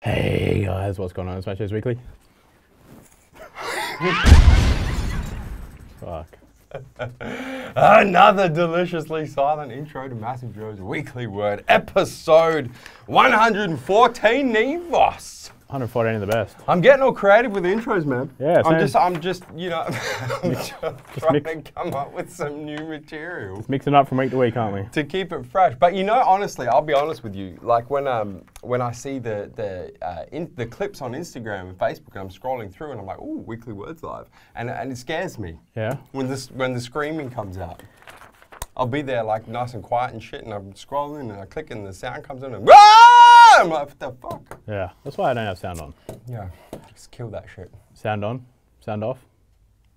Hey guys, what's going on? It's MassiveJoes Weekly. Fuck. Another deliciously silent intro to MassiveJoes Weekly Word, episode 114, Neve. 114 of the best. I'm getting all creative with the intros, man. Yeah, I'm just, you know, trying to come up with some new material. Just mixing up from week to week, aren't we? To keep it fresh. But you know, honestly, I'll be honest with you. Like when I see the clips on Instagram and Facebook, and I'm scrolling through, and I'm like, ooh, Weekly Words Live, and it scares me. Yeah. When the screaming comes out, I'll be there like nice and quiet and shit, and I'm scrolling and I click, and the sound comes in, and I'm like, what the fuck? Yeah, that's why I don't have sound on. Yeah, just kill that shit. Sound on, sound off.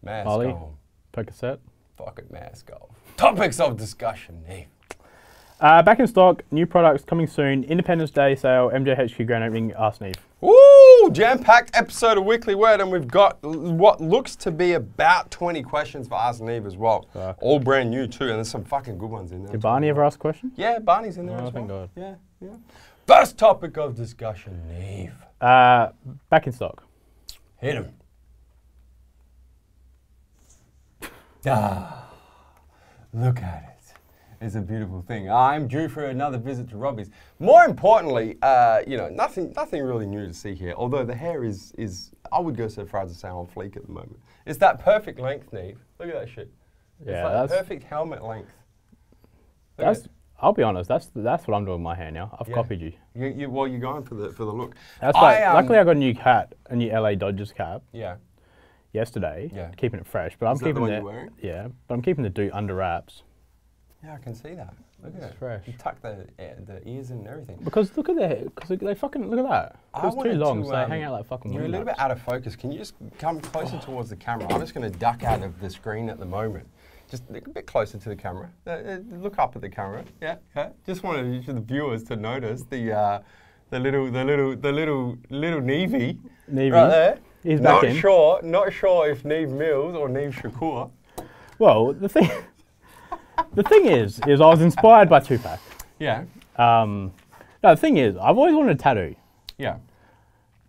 Mask Ollie, on. Percocet. Fuck it, mask off. Topics of discussion, Neve. Back in stock, new products coming soon. Independence Day sale, MJHQ grand opening, AskNeve. Woo! Jam-packed episode of Weekly Word, and we've got what looks to be about 20 questions for AskNeve as well. All brand new too, and there's some fucking good ones in there. Did Barney ever ask a question? Yeah, Barney's in there as well. Thank God. Yeah, yeah. First topic of discussion, Neve. Back in stock. Hit him. Ah, look at it. It's a beautiful thing. I'm due for another visit to Robbie's. More importantly, you know, nothing really new to see here. Although the hair is I would go so far as to say on fleek at the moment. It's that perfect length, Neve. Look at that shit. Yeah, it's like perfect helmet length. I'll be honest. That's what I'm doing with my hair now. I've copied you. Well, you're going for the look. That's luckily, I got a new hat, a new LA Dodgers cap. Yeah. Yesterday. Yeah. Keeping it fresh, but I'm keeping the but I'm keeping the do under wraps. Yeah, I can see that. Look at it. Fresh. You tuck the ears in and everything. Because look at their, because they fucking, look at that. It's too long, so they hang out like fucking You're a little bit out of focus. Can you just come closer towards the camera? I'm just going to duck out of the screen at the moment. Just a bit closer to the camera. Look up at the camera. Yeah, yeah. Just wanted the viewers to notice the little Neve. Neve. Right there. He's back in. Not sure if Neve Mills or Neve Shakur. Well, the thing is I was inspired by Tupac. Yeah. No, the thing is, I've always wanted a tattoo. Yeah.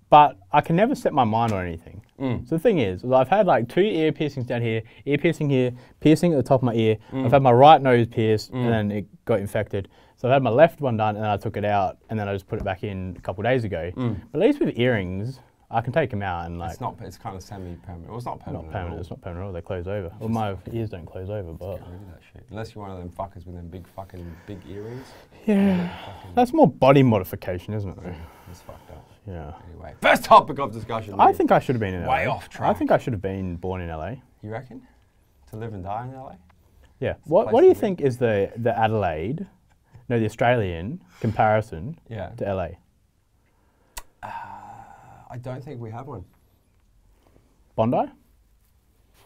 But I can never set my mind on anything. So the thing is, I've had like 2 ear piercings down here, ear piercing here, piercing at the top of my ear. I've had my right nose pierced, and then it got infected. So I've had my left one done, and then I took it out, and then I just put it back in a couple of days ago. But at least with earrings, I can take them out and like. It's kind of semi-permanent. Well, it's not permanent. Not permanent. It's not permanent at all. They close over. Well, my ears don't close over, but. Get rid of that shit. Unless you're one of them fuckers with them big earrings. Yeah. That's more body modification, isn't it? It's fucked up. Yeah. Anyway, first topic of discussion. I think I should have been in LA. Way off track. I think I should have been born in LA. You reckon? To live and die in LA? Yeah. What do you think is the Adelaide, no, the Australian comparison to LA? I don't think we have one. Bondi?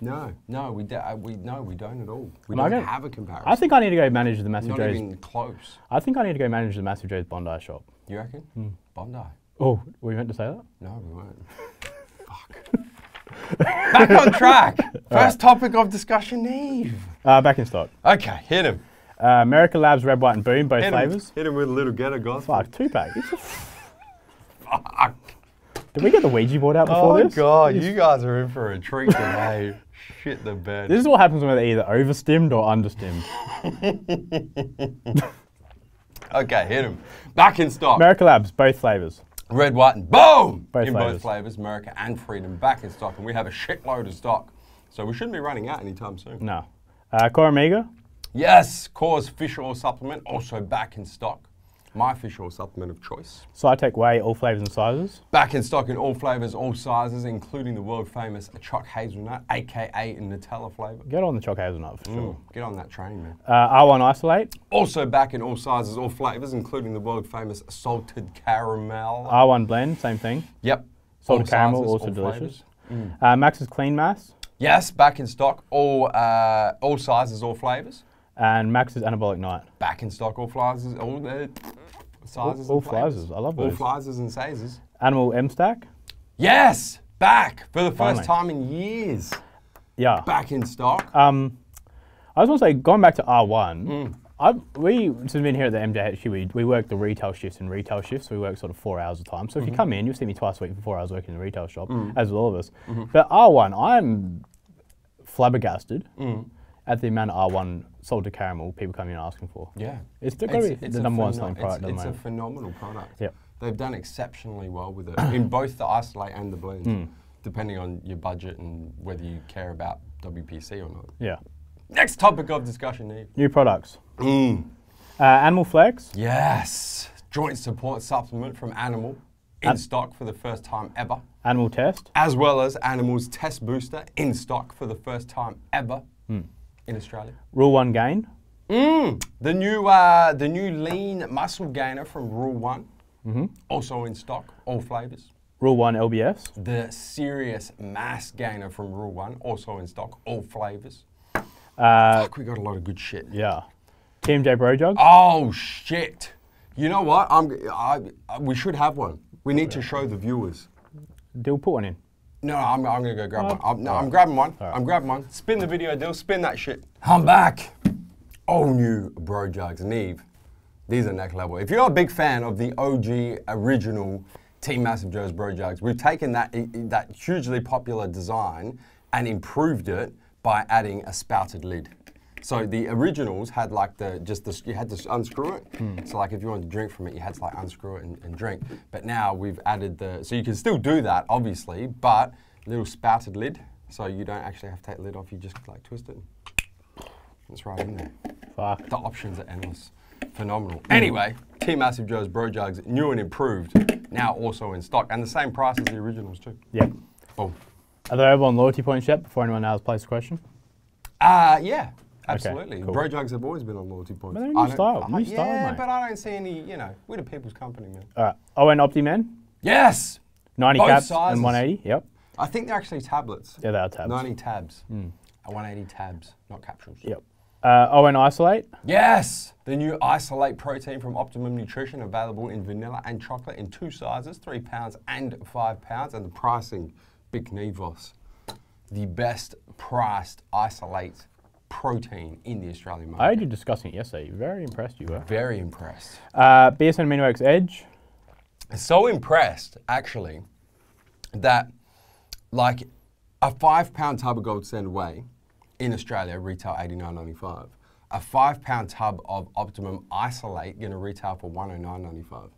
No, we don't at all. We don't have a comparison. I think I need to go manage the MassiveJoes. Not even close. I think I need to go manage the MassiveJoes Bondi shop. You reckon? Bondi. Oh, were you meant to say that? No, we weren't. Fuck. Back on track. First topic of discussion, Neve. Back in stock. Okay, hit him. America Labs Red, White and Boom, both flavours. Hit him with a little ghetto gospel. Fuck, Tupac. Fuck. Did we get the Ouija board out before this? Oh God, you guys are in for a treat today. Shit the bed. This is what happens when they're either overstimmed or understimmed. Okay, hit him. Back in stock. America Labs, both flavours. Red, white, and boom! Both both flavours, America and Freedom, back in stock, and we have a shitload of stock. So we shouldn't be running out anytime soon. No. Core Omega? Yes, Core's fish oil supplement, also back in stock. My fish oil supplement of choice. Cytec Whey, all flavours and sizes. Back in stock in all flavours, all sizes, including the world famous choc hazelnut, aka Nutella flavour. Get on the choc hazelnut for sure. Get on that train, man. R1 Isolate. Also back in all sizes, all flavours, including the world famous salted caramel. R1 Blend, same thing. Yep. Salted caramel, sizes, also delicious. Max's Clean Mass. Yes, back in stock, all sizes, all flavours. And Max's Anabolic Night. Back in stock, all sizes, all sizes all and flavours. flavours, I love those. All flavours and sizes. Animal M-Stack. Yes, back for the first time in years. Yeah. Back in stock. I just want to say, going back to R1, Since we've been here at the MJHQ, we work the retail shifts and retail shifts. So we work sort of 4 hours a time. So if you come in, you'll see me twice a week for 4 hours working in the retail shop, as with all of us. But R1, I'm flabbergasted at the amount of R1 salted caramel people come in asking for. Yeah. It's the number one selling product at the moment. It's a phenomenal product. Yep. They've done exceptionally well with it in both the isolate and the blend, depending on your budget and whether you care about WPC or not. Yeah. Next topic of discussion, Neve. New products. Animal Flex. Yes. Joint support supplement from Animal in stock for the first time ever. Animal Test. As well as Animal's Test Booster in stock for the first time ever in Australia. Rule 1 Gain. The new lean muscle gainer from Rule 1. Also in stock, all flavours. Rule 1 LBS. The serious mass gainer from Rule 1, also in stock, all flavours. Fuck, we got a lot of good shit. Yeah. TMJ Bro Jug. Oh shit! You know what? We should have one. We need to show the viewers. Dill, put one in. No, I'm gonna go grab one. I'm grabbing one. Right. I'm grabbing one. Spin the video, Dill. Spin that shit. I'm back. All new Bro Jugs, Neve. These are next level. If you're a big fan of the OG original Team MassiveJoes Bro Jugs, we've taken that hugely popular design and improved it by adding a spouted lid. So the originals had like you had to unscrew it. So like if you wanted to drink from it, you had to like unscrew it and drink. But now we've added so you can still do that obviously, but little spouted lid. So you don't actually have to take the lid off, you just like twist it. It's right in there. Fuck. The options are endless. Phenomenal. Anyway, Team MassiveJoes Bro Jugs, new and improved, now also in stock. And the same price as the originals too. Yep. Boom. Are they over on loyalty points yet before anyone else plays a question? Yeah. Absolutely. Okay, cool. Bro Jugs have always been on loyalty points. But they're new style, mate. But I don't see any, we're the people's company, man. All right. ON Opti-Men. Yes! 90 Both caps sizes. and 180, yep. I think they're actually tablets. Yeah, they are tabs. 90 tabs. 180 tabs, not capsules. Yep. ON Isolate. Yes! The new Isolate protein from Optimum Nutrition, available in vanilla and chocolate in 2 sizes, 3 pounds and 5 pounds. And the pricing, Big Nevos. The best priced Isolate protein in the Australian market. I heard you discussing it yesterday. Very impressed you were. Very impressed. BSN Amino X Edge. So impressed, actually, that like a 5 pound tub of Gold Standard Whey in Australia retail $89.95. A 5 pound tub of Optimum Isolate going to retail for $109.95.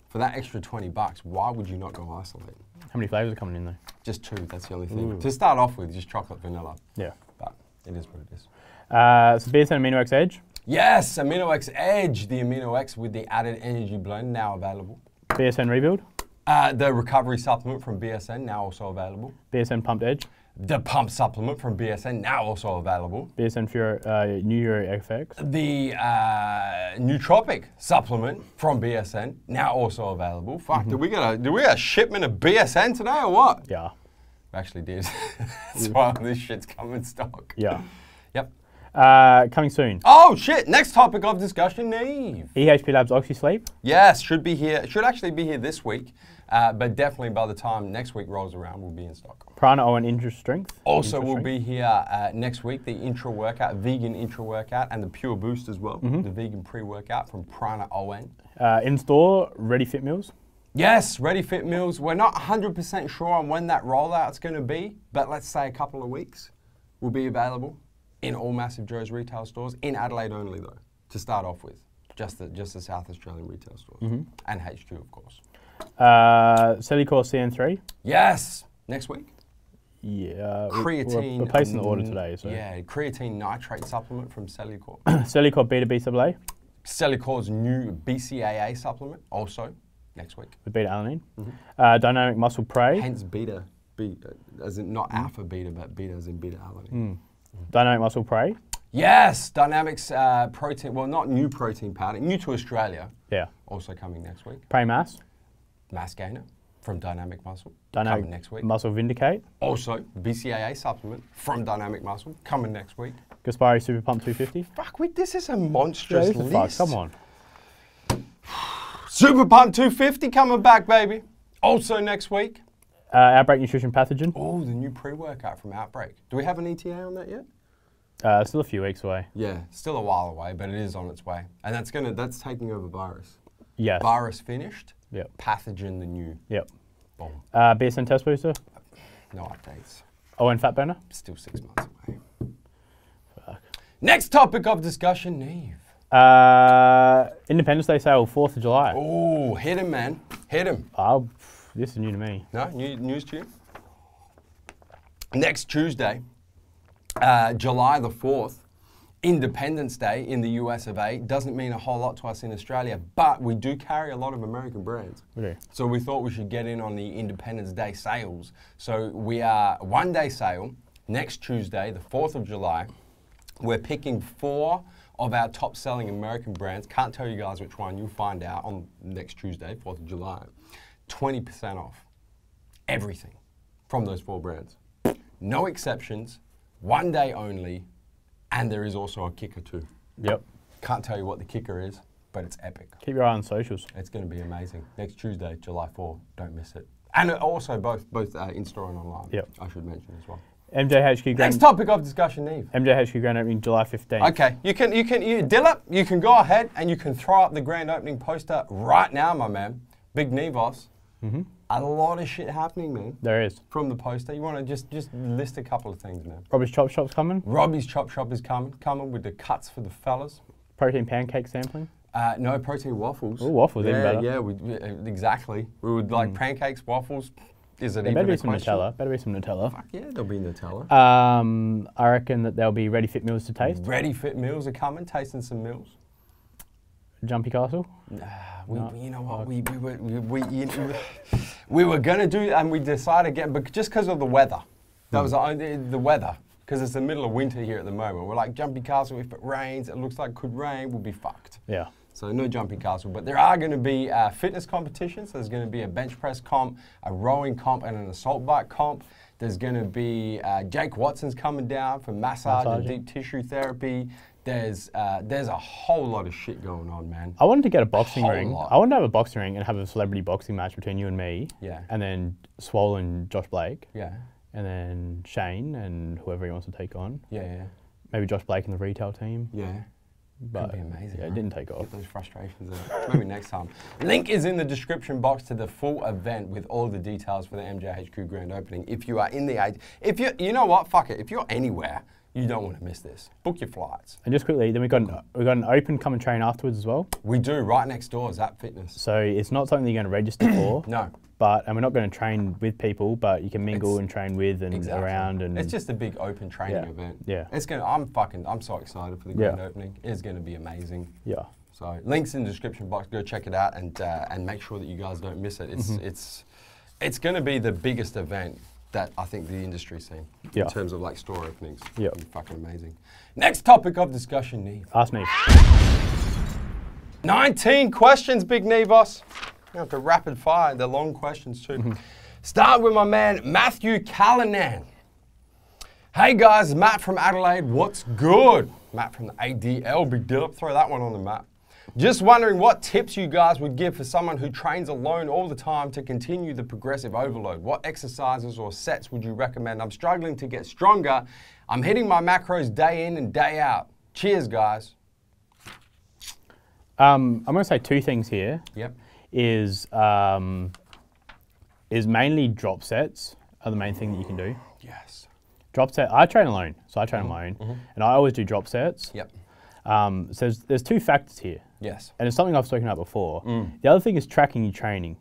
For that extra $20, why would you not go Isolate? How many flavours are coming in though? Just 2, that's the only thing. To start off with, just chocolate vanilla. Yeah. But it is what it is. So BSN Amino X Edge. Yes, Amino X Edge, the Amino X with the added energy blend, now available. BSN Rebuild. The recovery supplement from BSN, now also available. BSN Pumped Edge. The pump supplement from BSN, now also available. BSN New Euro FX. The nootropic supplement from BSN, now also available. Fuck, did we get a shipment of BSN today or what? Yeah. We actually did. That's why this shit's come in stock. Yeah. Yep. Coming soon. Oh shit! Next topic of discussion, Neve. EHP Labs OxySleep. Yes, should be here. Should actually be here this week, but definitely by the time next week rolls around, we'll be in stock. Prana ON Intra Strength. Also, we'll be here next week. The intra workout, vegan intra workout, and the Pure Boost as well. The vegan pre-workout from Prana ON. In store, Ready Fit Meals. Yes, Ready Fit Meals. We're not 100% sure on when that rollout's going to be, but let's say a couple of weeks will be available in all MassiveJoes retail stores, in Adelaide only though, to start off with. Just the South Australian retail stores. And HQ, of course. Cellucor CN3. Yes! Next week. Yeah. Creatine. We're placing the order today. So. Yeah, creatine nitrate supplement from Cellucor. Cellucor Beta BAA. Cellucor's new BCAA supplement, also next week. With beta alanine. Dynamic Muscle Prey. Hence beta, as in not alpha beta, but beta as in beta alanine. Dynamic Muscle Prey. Yes, Dynamics protein, well not new protein powder, new to Australia. Yeah. Also coming next week. Prey Mass. Mass Gainer from Dynamic Muscle. Dynamic coming next week. Muscle Vindicate. Also, BCAA supplement from Dynamic Muscle coming next week. Gaspari Super Pump 250. Fuck, this is a monstrous list. Come on. Super Pump 250 coming back, baby. Also next week. Outbreak Nutrition Pathogen. Oh, the new pre-workout from Outbreak. Do we have an ETA on that yet? Still a few weeks away. Yeah, still a while away, but it is on its way. And that's taking over virus. Yes. Virus finished. Yep. Pathogen the new. Yep. Boom. BSN test booster? No updates. Oh, and fat burner? Still 6 months away. Fuck. Next topic of discussion, Neve. Independence Day sale, 4th of July. Oh, hit him, man. Hit him. This is new to me. No? News to you? Next Tuesday, July the 4th, Independence Day in the US of A. Doesn't mean a whole lot to us in Australia, but we do carry a lot of American brands. We do. So we thought we should get in on the Independence Day sales. So we are 1 day sale next Tuesday, the 4th of July. We're picking 4 of our top selling American brands. Can't tell you guys which one, you'll find out on next Tuesday, 4th of July. 20% off everything from those 4 brands. No exceptions, 1 day only, and there is also a kicker too. Yep. Can't tell you what the kicker is, but it's epic. Keep your eye on socials. It's going to be amazing. Next Tuesday, July 4, don't miss it. And also both in-store and online, yep. I should mention as well. MJHQ grand. Next topic of discussion, Neve. MJHQ grand opening July 15th. Okay, Dillip, you can go ahead and you can throw up the grand opening poster right now, my man. Big Nevos. Mm-hmm. A lot of shit happening, man. There is. From the poster. You want to just list a couple of things, man. Robbie's Chop Shop's coming. Robbie's Chop Shop is coming with the cuts for the fellas. Protein pancake sampling. No, protein waffles. Oh, waffles, even better. Yeah, exactly. We would like pancakes, waffles. Is it even better a be some question? Nutella. Better be some Nutella. Fuck yeah, there'll be Nutella. I reckon that there'll be ready fit meals to taste. Ready fit meals are coming. Tasting some meals. Jumpy Castle. You know what? We were gonna do, and we decided again, but just because of the weather. That was the weather. Because it's the middle of winter here at the moment. We're like, Jumpy Castle, if it rains, it looks like it could rain, we'll be fucked. Yeah. So no Jumpy Castle, but there are going to be fitness competitions. There's going to be a bench press comp, a rowing comp, and an assault bike comp. There's going to be Jake Watson's coming down for massage and deep tissue therapy. There's a whole lot of shit going on, man. I wanted to get a boxing ring. I wanted to have a boxing ring and have a celebrity boxing match between you and me. Yeah. And then Swole and Josh Blake. Yeah. And then Shane and whoever he wants to take on. Yeah. Maybe Josh Blake and the retail team. Yeah. But could be amazing. Yeah, it didn't take off. Get those frustrations out. Maybe next time. Link is in the description box to the full event with all the details for the MJHQ grand opening. If you are in the age, you know what, fuck it. If you're anywhere, you don't want to miss this. Book your flights. And just quickly, then we got an open come and train afterwards as well. We do, right next door is Zap Fitness. So it's not something you're going to register for. No. And we're not going to train with people, but you can mingle and train with and around. And it's just a big open training event. Yeah. I'm so excited for the grand opening. It's going to be amazing. Yeah. So links in the description box. Go check it out and make sure that you guys don't miss it. It's going to be the biggest event that I think the industry's seen in terms of like store openings. Yeah. It's fucking amazing. Next topic of discussion, Neve. AskNeve. 19 questions, Big Nevos. You have to rapid fire, they're long questions too. Start with my man, Matthew Callanan. Hey guys, Matt from Adelaide, what's good? Matt from the ADL, big deal, throw that one on the map. Just wondering what tips you guys would give for someone who trains alone all the time to continue the progressive overload. What exercises or sets would you recommend? I'm struggling to get stronger. I'm hitting my macros day in and day out. Cheers, guys. I'm going to say 2 things here. Yep. Is mainly drop sets are the main thing that you can do. Yes. Drop set. I train alone, so I train on my own, and I always do drop sets. Yep. So there's 2 factors here. Yes. And it's something I've spoken about before. The other thing is tracking your training.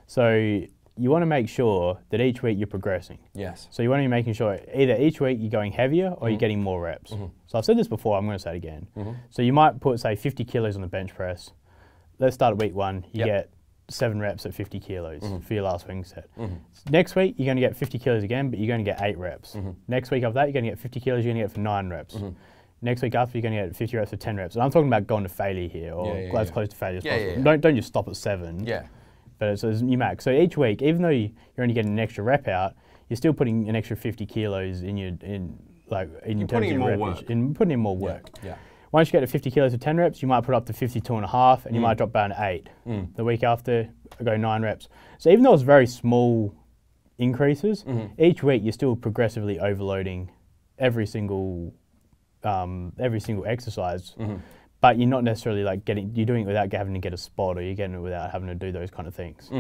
So you want to make sure that each week you're progressing. Yes. So you want to be making sure either each week you're going heavier or you're getting more reps. So I've said this before, I'm going to say it again. So you might put, say, 50 kilos on the bench press. Let's start at week 1. You get 7 reps at 50 kilos for your last swing set. Next week, you're going to get 50 kilos again, but you're going to get 8 reps. Next week after that, you're going to get 50 kilos, you're going to get for 9 reps. Next week after, you're going to get 50 reps for 10 reps. And I'm talking about going to failure here, or as close to failure as possible. Don't just stop at 7. Yeah. But it's your max. So each week, even though you're only getting an extra rep out, you're still putting an extra 50 kilos in your putting in more work. Putting in more work. Yeah. Once you get to 50 kilos for 10 reps, you might put up to 52.5, and you might drop down to 8. The week after, go 9 reps. So even though it's very small increases, each week you're still progressively overloading every single every single exercise, but you're not necessarily like you're doing it without having to get a spot, or you're getting it without having to do those kind of things.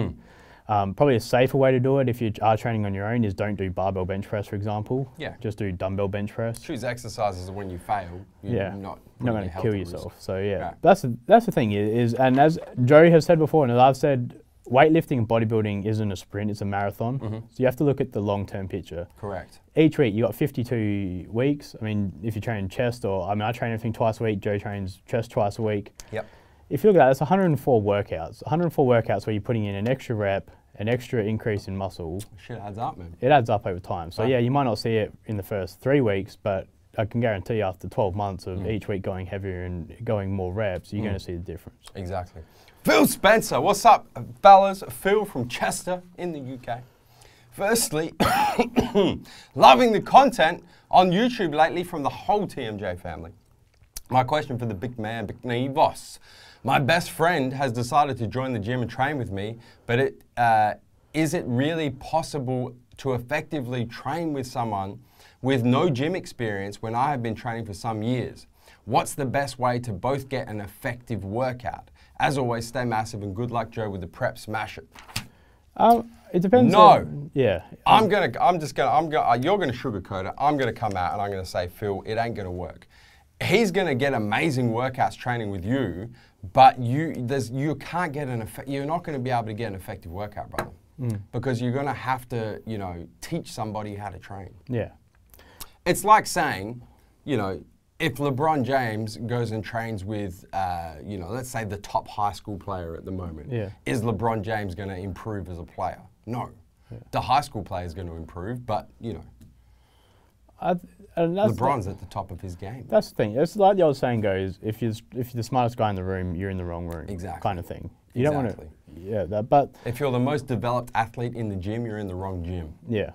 Probably a safer way to do it if you are training on your own is don't do barbell bench press, for example. Yeah. Just do dumbbell bench press. Choose exercises when you fail. You're not going to kill yourself. So yeah, that's the thing is, and as Joe has said before, and as I've said, weightlifting and bodybuilding isn't a sprint, it's a marathon. So you have to look at the long-term picture. Correct. Each week, you got 52 weeks. I mean, if you train chest, I train everything twice a week, Joe trains chest twice a week. Yep. If you look at that, that's 104 workouts. 104 workouts where you're putting in an extra rep, an extra increase in muscle. Shit adds up, man. It adds up over time. So yeah, you might not see it in the first 3 weeks, but I can guarantee you after 12 months of each week going heavier and going more reps, you're going to see the difference. Exactly. Phil Spencer, what's up, fellas? Phil from Chester in the UK. Firstly, loving the content on YouTube lately from the whole TMJ family. My question for the big man, Big Neve. My best friend has decided to join the gym and train with me, but is it really possible to effectively train with someone with no gym experience when I have been training for some years? What's the best way to both get an effective workout? As always, stay massive and good luck, Joe, with the prep. Smash it. It depends. No. Yeah. You're gonna sugarcoat it. I'm gonna come out and I'm gonna say, Phil, it ain't gonna work. He's gonna get amazing workouts training with you, but you can't get you're not gonna be able to get an effective workout, brother, because you're gonna have to, teach somebody how to train. Yeah. It's like saying, if LeBron James goes and trains with, let's say the top high school player at the moment, is LeBron James going to improve as a player? No. The high school player is going to improve, but, LeBron's at the top of his game. That's the thing. It's like the old saying goes, if you're the smartest guy in the room, you're in the wrong room. Exactly. Kind of thing. You don't want to, but... If you're the most developed athlete in the gym, you're in the wrong gym. Yeah.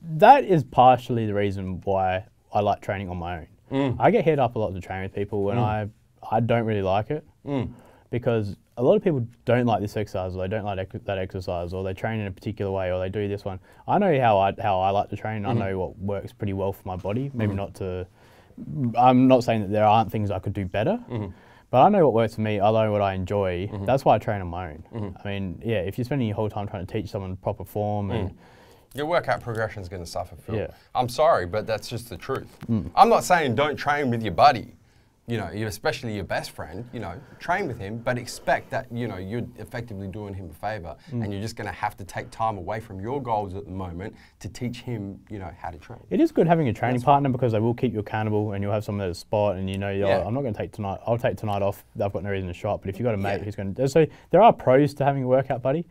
That is partially the reason why I like training on my own. I get hit up a lot to train with people, and I don't really like it because a lot of people don't like this exercise, or they don't like that exercise, or they train in a particular way, or they do this one. I know how I like to train. I know what works pretty well for my body. Maybe not to. I'm not saying that there aren't things I could do better, but I know what works for me. I know what I enjoy. That's why I train on my own. I mean, yeah, if you're spending your whole time trying to teach someone proper form and your workout progression is going to suffer, Phil. Yeah. I'm sorry, but that's just the truth. I'm not saying don't train with your buddy, especially your best friend, train with him, but expect that, you're effectively doing him a favor and you're just going to have to take time away from your goals at the moment to teach him, how to train. It is good having a training partner because they will keep you accountable and you'll have someone at a spot and I'm not going to take tonight, I'll take tonight off, I've got no reason to shop, but if you've got a mate who's going to, so there are pros to having a workout buddy,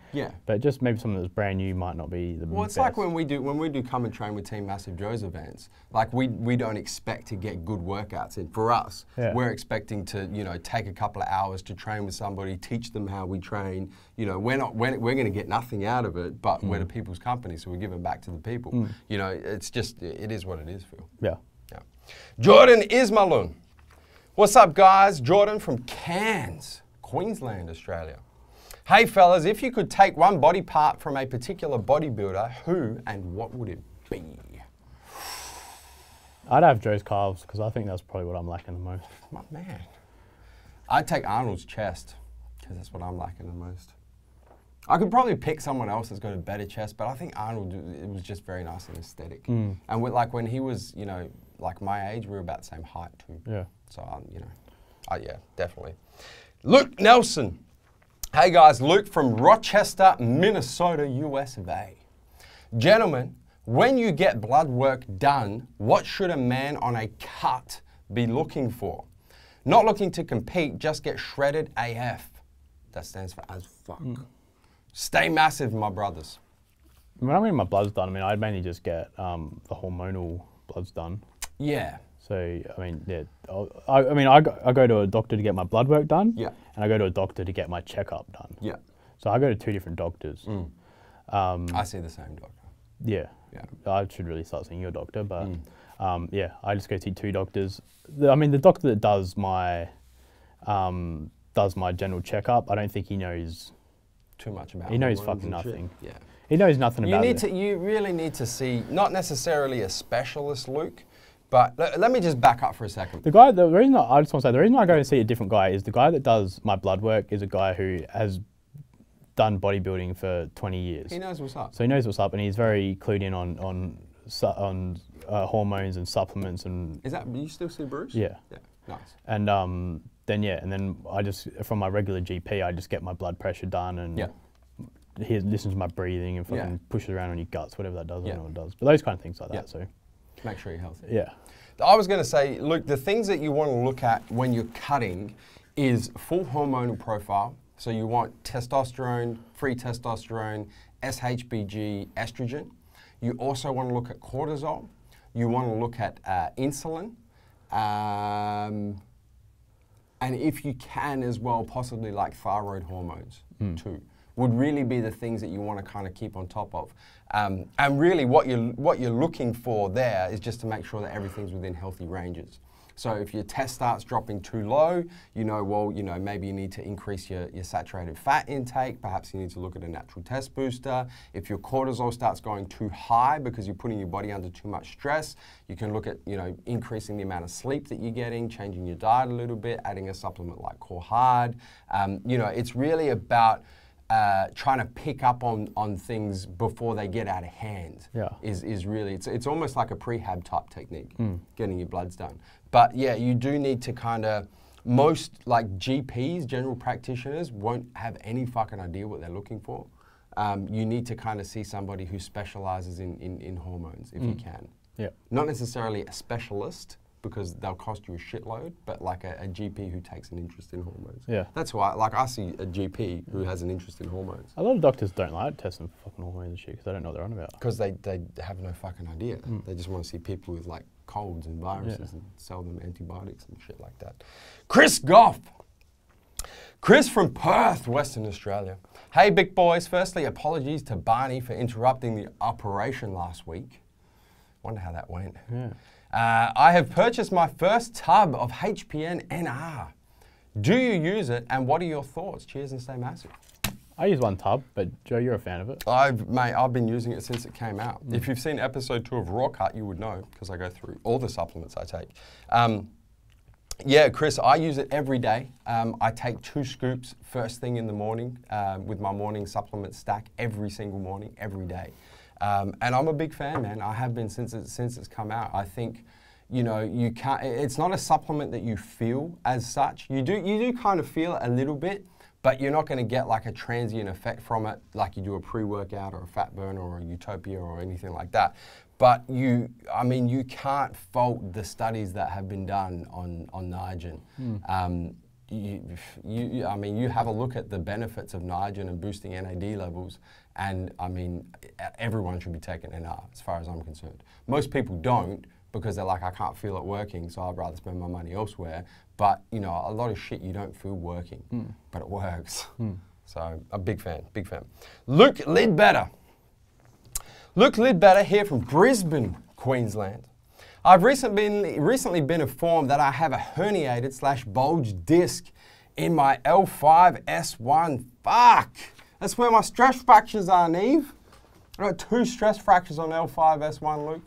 but just maybe someone that's brand new might not be the best. Well, it's like when we do come and train with Team MassiveJoes events, like we don't expect to get good workouts in. For us, we're expecting to, take a couple of hours to train with somebody, teach them how we train. We're going to get nothing out of it, but we're the people's company, so we're giving back to the people. It's just, it is what it is, Phil. Yeah. Jordan Ismalun. What's up, guys? Jordan from Cairns, Queensland, Australia. Hey, fellas, if you could take one body part from a particular bodybuilder, who and what would it be? I'd have Joe's calves because I think that's probably what I'm lacking the most. My man. I'd take Arnold's chest because that's what I'm lacking the most. I could probably pick someone else that's got a better chest, but I think Arnold, it was just very nice and aesthetic. And when he was, like my age, we were about the same height too. Yeah. So, yeah, definitely. Luke Nelson. Hey guys, Luke from Rochester, Minnesota, US of A. Gentlemen, when you get blood work done, what should a man on a cut be looking for? Not looking to compete, just get shredded AF. That stands for as fuck. Stay massive, my brothers. When I'm getting my bloods done, I'd mainly just get the hormonal bloods done. Yeah. So, I go to a doctor to get my blood work done. Yeah. And I go to a doctor to get my checkup done. Yeah. So I go to 2 different doctors. I see the same doctor. Yeah. I should really start seeing your doctor, but I just go see 2 doctors. The doctor that does my general checkup, I don't think he knows too much about. He knows fucking nothing. Yeah. He knows nothing about it. You really need to see, not necessarily a specialist, Luke, but let me just back up for a second. The guy, the reason I just want to say, the reason I go and see a different guy is the guy that does my blood work is a guy who has done bodybuilding for 20 years. He knows what's up. So he knows what's up, and he's very clued in on hormones and supplements and. Is that you still see Bruce? Yeah. Yeah. Nice. And then I just from my regular GP I just get my blood pressure done and he listens to my breathing and fucking pushes around on your guts, whatever that does. I don't know what it does, but those kind of things like that. So make sure you're healthy. Yeah. I was going to say, Luke, the things that you want to look at when you're cutting is full hormonal profile. So you want testosterone, free testosterone, SHBG, estrogen. You also want to look at cortisol. You want to look at insulin. And if you can as well, possibly like thyroid hormones too, would really be the things that you want to kind of keep on top of. And really what you're looking for there is just to make sure that everything's within healthy ranges. So if your test starts dropping too low, maybe you need to increase your saturated fat intake. Perhaps you need to look at a natural test booster. If your cortisol starts going too high because you're putting your body under too much stress, you can look at, increasing the amount of sleep that you're getting, changing your diet a little bit, adding a supplement like Core Hard. It's really about trying to pick up on things before they get out of hand. Is really, it's almost like a prehab type technique, getting your bloods done. But yeah, you do need to kind of, most like GPs, general practitioners, won't have any fucking idea what they're looking for. You need to kind of see somebody who specializes in hormones if you can. Yeah. Not necessarily a specialist, because they'll cost you a shitload, but like a GP who takes an interest in hormones. Yeah. That's why, I see a GP who has an interest in hormones. A lot of doctors don't like testing for fucking hormones and shit because they don't know what they're on about. Because they have no fucking idea. They just want to see people with like colds and viruses and sell them antibiotics and shit like that. Chris Goff. Chris from Perth, Western Australia. Hey, big boys. Firstly, apologies to Barney for interrupting the operation last week. Wonder how that went. Yeah. I have purchased my first tub of HPN NR. Do you use it, and what are your thoughts? Cheers and stay massive. I use one tub, but Joe, you're a fan of it. I've been using it since it came out. If you've seen episode 2 of Raw Cut, you would know, because I go through all the supplements I take. Yeah, Chris, I use it every day. I take 2 scoops first thing in the morning with my morning supplement stack every single morning, every day. And I'm a big fan, man. I have been since it's come out. I think, you can't. It's not a supplement that you feel as such. You do kind of feel it a little bit, but you're not going to get like a transient effect from it, like you do a pre-workout or a fat burner or a Utopia or anything like that. But you can't fault the studies that have been done on Niagen. You have a look at the benefits of Niagen and boosting NAD levels, and everyone should be taking NR as far as I'm concerned. Most people don't because they're like, I can't feel it working, so I'd rather spend my money elsewhere. But a lot of shit you don't feel working, but it works. So a big fan, big fan. Luke Lidbetter. Luke Lidbetter here from Brisbane, Queensland. I've recently been informed that I have a herniated / bulge disc in my L5-S1. Fuck! That's where my stress fractures are, Neve. I got 2 stress fractures on L5-S1, Luke.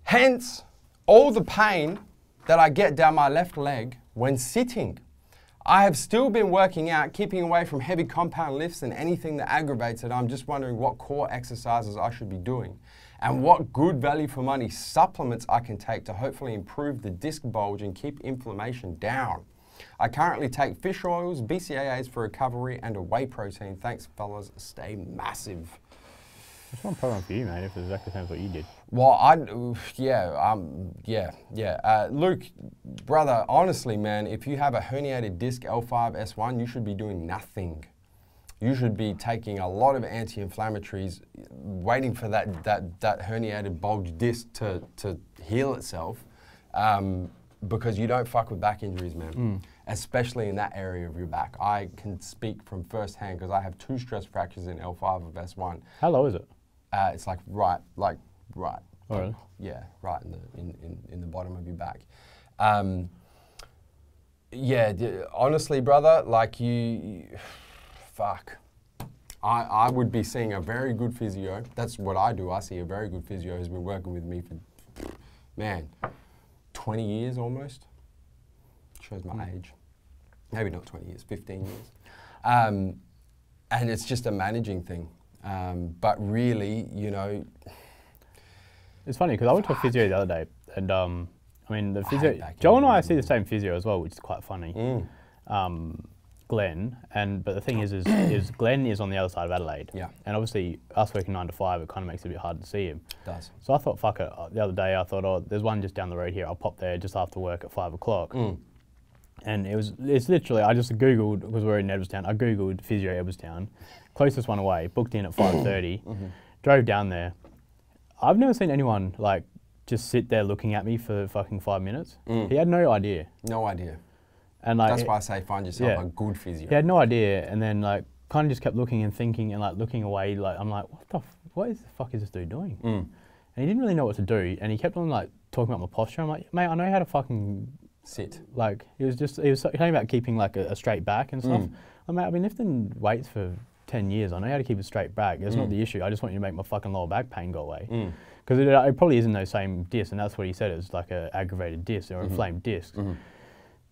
Hence, all the pain that I get down my left leg when sitting. I have still been working out, keeping away from heavy compound lifts and anything that aggravates it. I'm just wondering what core exercises I should be doing and what good value for money supplements I can take to hopefully improve the disc bulge and keep inflammation down. I currently take fish oils, BCAAs for recovery, and a whey protein. Thanks, fellas. Stay massive. That's one problem for you, mate, if it's exactly the same as what you did. Well, Luke, brother, honestly, man, if you have a herniated disc L5-S1, you should be doing nothing. You should be taking a lot of anti-inflammatories, waiting for that herniated bulge disc to heal itself, because you don't fuck with back injuries, man. Especially in that area of your back. I can speak from first hand because I have 2 stress fractures in L5-S1. How low is it? It's like right. Oh, really? Yeah, right in the bottom of your back. Yeah, honestly, brother, like fuck. I would be seeing a very good physio. That's what I do. I see a very good physio who's been working with me for, man, 20 years almost. Shows my age. Maybe not 20 years, 15 years. And it's just a managing thing. But really, you know. It's funny because I went to a physio the other day, and I mean, the physio, Joe and I see the same physio as well, which is quite funny. Glenn, but the thing is Glenn is on the other side of Adelaide. Yeah. And obviously, us working 9 to 5, it kind of makes it a bit hard to see him. It does. So I thought, fuck it. The other day, I thought, oh, there's one just down the road here. I'll pop there just after work at 5 o'clock. And it's literally, I just Googled, because we're in Edwardstown, I Googled physio Edwardstown, closest one away, booked in at 5:30, drove down there. I've never seen anyone like just sit there looking at me for fucking 5 minutes. He had no idea. No idea. And like, that's why I say find yourself a good physio. He had no idea, and then like kind of just kept looking and thinking and like looking away. Like I'm like, what is the fuck is this dude doing? And he didn't really know what to do, and he kept on like talking about my posture. I'm like, mate, I know how to fucking sit. Like he was talking about keeping like a straight back and stuff. I'm like, I've been lifting weights for 10 years. I know how to keep a straight back. That's not the issue. I just want you to make my fucking lower back pain go away. Because it probably isn't those same discs, and that's what he said. It's like an aggravated disc or inflamed disc.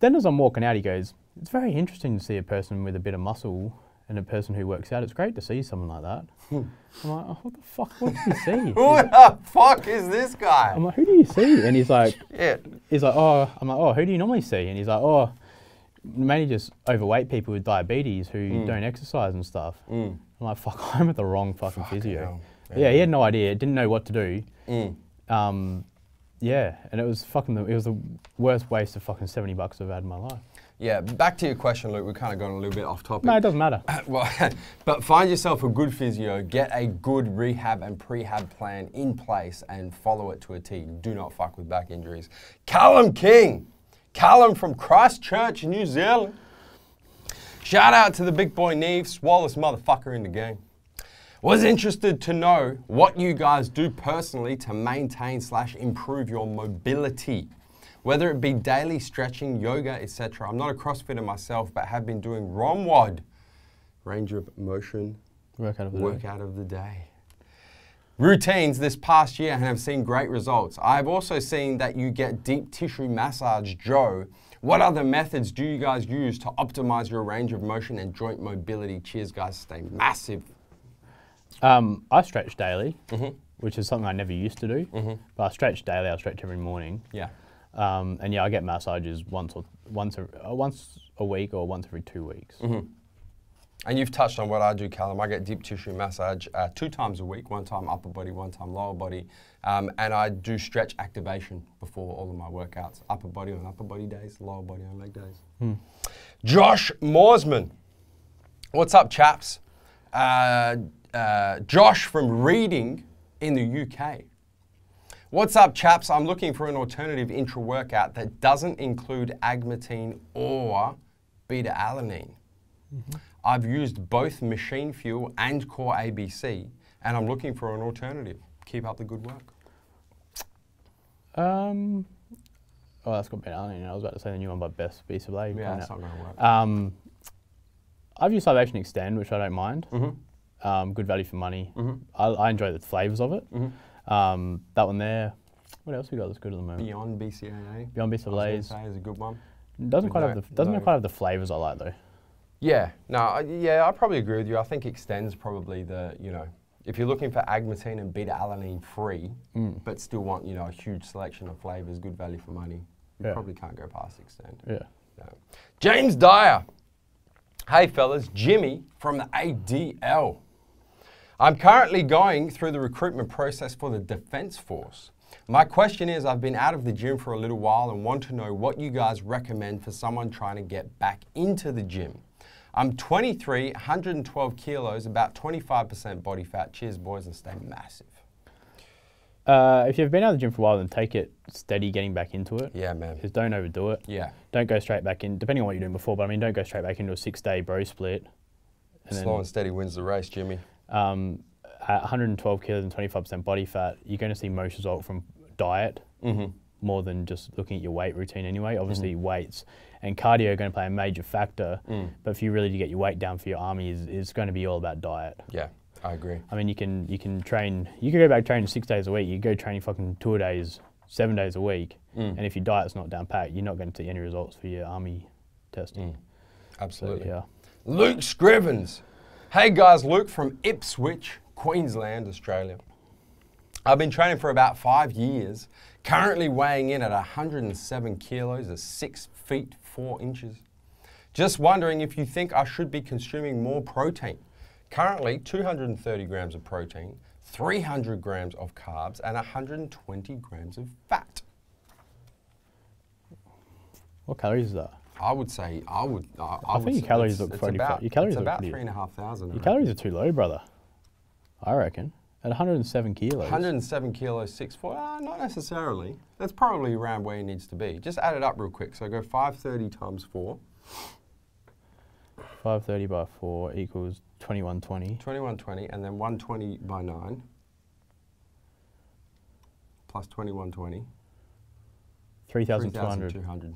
Then as I'm walking out, he goes, it's very interesting to see a person with a bit of muscle and a person who works out. It's great to see someone like that. I'm like, oh, what the fuck? What did you see? Who the fuck is this guy? I'm like, who do you see? And he's like, oh, I'm like, oh, who do you normally see? And he's like, oh, mainly just overweight people with diabetes who don't exercise and stuff. I'm like, fuck, I'm at the wrong fucking physio. Yeah, he had no idea, didn't know what to do. Yeah, and it was the worst waste of fucking $70 I've had in my life. Yeah, back to your question, Luke. We kind of got a little bit off topic. No, it doesn't matter. Well, but find yourself a good physio, get a good rehab and prehab plan in place, and follow it to a T. Do not fuck with back injuries. Callum King, Callum from Christchurch, New Zealand. Shout out to the big boy Neve, swallowest motherfucker in the game. Was interested to know what you guys do personally to maintain / improve your mobility. Whether it be daily stretching, yoga, etc. I'm not a CrossFitter myself, but have been doing ROMWOD, range of motion, workout of the day. Routines this past year and have seen great results. I've also seen that you get deep tissue massage, Joe. What other methods do you guys use to optimize your range of motion and joint mobility? Cheers, guys. Stay massive. I stretch daily, which is something I never used to do. But I stretch daily. I stretch every morning. Yeah. And yeah, I get massages once a week or once every 2 weeks. And you've touched on what I do, Callum. I get deep tissue massage 2 times a week, 1 time upper body, 1 time lower body. And I do stretch activation before all of my workouts. Upper body on upper body days, lower body on leg days. Josh Morsman. What's up, chaps? Josh from Reading in the UK. What's up, chaps? I'm looking for an alternative intra-workout that doesn't include agmatine or beta-alanine. I've used both Machine Fuel and Core ABC, and I'm looking for an alternative. Keep up the good work. Oh, that's got beta-alanine. I was about to say the new one by Best Piece of Lay. Yeah, that's not going to work. I've used Salvation Extend, which I don't mind. Good value for money. I enjoy the flavours of it. That one there. What else we got that's good at the moment? Beyond BCAA. Beyond BCAA is a good one. Doesn't quite have the flavours I like though. Yeah, no, yeah, I probably agree with you. I think Extend's probably the, if you're looking for agmatine and beta-alanine free, but still want, a huge selection of flavours, good value for money, you probably can't go past Extend. Yeah. No. James Dyer. Hey fellas, Jimmy from the ADL. I'm currently going through the recruitment process for the Defence Force. My question is, I've been out of the gym for a little while and want to know what you guys recommend for someone trying to get back into the gym. I'm 23, 112 kilos, about 25% body fat. Cheers, boys, and stay massive. If you've been out of the gym for a while, then take it steady getting back into it. Yeah, man. Just don't overdo it. Yeah. Don't go straight back in, depending on what you're doing before, but I mean, don't go straight back into a 6-day bro split. Slow and steady wins the race, Jimmy. At 112 kilos and 25% body fat, you're going to see most result from diet more than just looking at your weight routine anyway. Obviously weights and cardio are going to play a major factor. But if you really do get your weight down for your army, is going to be all about diet. Yeah, I agree. I mean, you can train. You can go back training 6 days a week. You go training fucking 2 days, 7 days a week, and if your diet's not down pat, you're not going to see any results for your army testing. Absolutely. So, yeah. Luke Scrivens. Hey guys, Luke from Ipswich, Queensland, Australia. I've been training for about 5 years, currently weighing in at 107 kilos or 6 feet 4 inches. Just wondering if you think I should be consuming more protein. Currently 230 grams of protein, 300 grams of carbs, and 120 grams of fat. What calories is that? I would say, I think your calories look pretty fat. Your calories it's look about pretty, 3,500. Your calories are too low, brother. I reckon. At 107 kilos. 107 kilos, 6'4", not necessarily. That's probably around where he needs to be. Just add it up real quick. So go 530 times 4. 530 by 4 equals 2120. 2120, and then 120 by 9 plus 2120. 3,200. 3,200.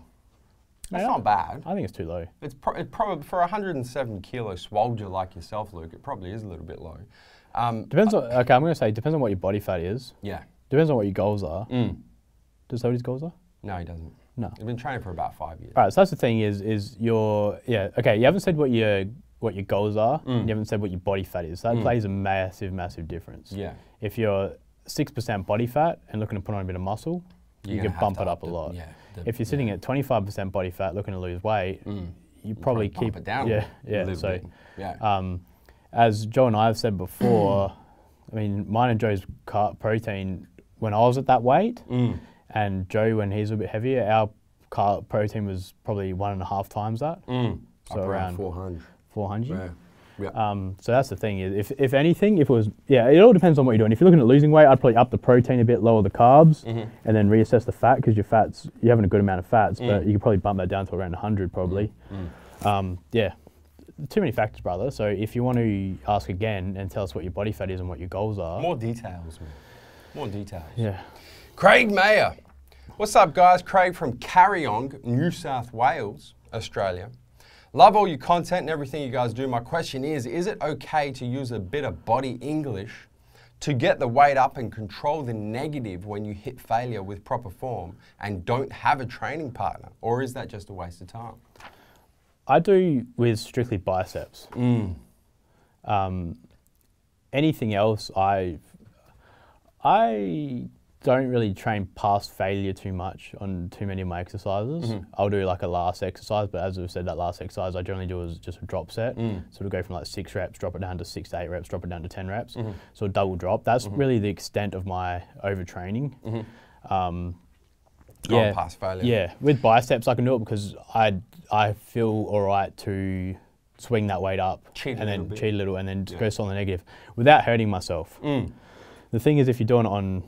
That's not bad. I think it's too low. It's probably for 107 kilo swolger like yourself, Luke. It probably is a little bit low. Depends on. Okay, I'm going to say depends on what your body fat is. Yeah. Depends on what your goals are. Does that what his goals are? No, he doesn't. No. He's been training for about 5 years. All right. So that's the thing is your okay. You haven't said what your goals are. And you haven't said what your body fat is. So that plays a massive difference. Yeah. If you're 6% body fat and looking to put on a bit of muscle, you can bump it up a lot. Yeah. If you're sitting at 25% body fat looking to lose weight, you probably keep bump it down. Yeah. So, yeah. As Joe and I have said before, I mean, mine and Joe's protein when I was at that weight, and Joe when he's a bit heavier, our protein was probably 1.5 times that. So around 400. 400. Yeah. Yeah. So that's the thing. If anything, if it was, it all depends on what you're doing. If you're looking at losing weight, I'd probably up the protein a bit, lower the carbs, and then reassess the fat because you're having a good amount of fats, but you could probably bump that down to around 100 probably. Yeah, too many factors, brother. So if you want to ask again and tell us what your body fat is and what your goals are. More details, man. More details. Yeah. Craig Mayer. What's up, guys? Craig from Carryong, New South Wales, Australia. Love all your content and everything you guys do. My question is it okay to use a bit of body English to get the weight up and control the negative when you hit failure with proper form and don't have a training partner? Or is that just a waste of time? I do with strictly biceps. Anything else, I don't really train past failure too much on too many of my exercises. I'll do like a last exercise, but as we've said, that last exercise I generally do is just a drop set. So we'll go from like 6 reps, drop it down to 6 to 8 reps, drop it down to 10 reps. So a double drop. That's really the extent of my overtraining. Past failure. Yeah, with biceps I can do it because I feel all right to swing that weight up cheat a little and then go on the negative without hurting myself. The thing is, if you're doing it on,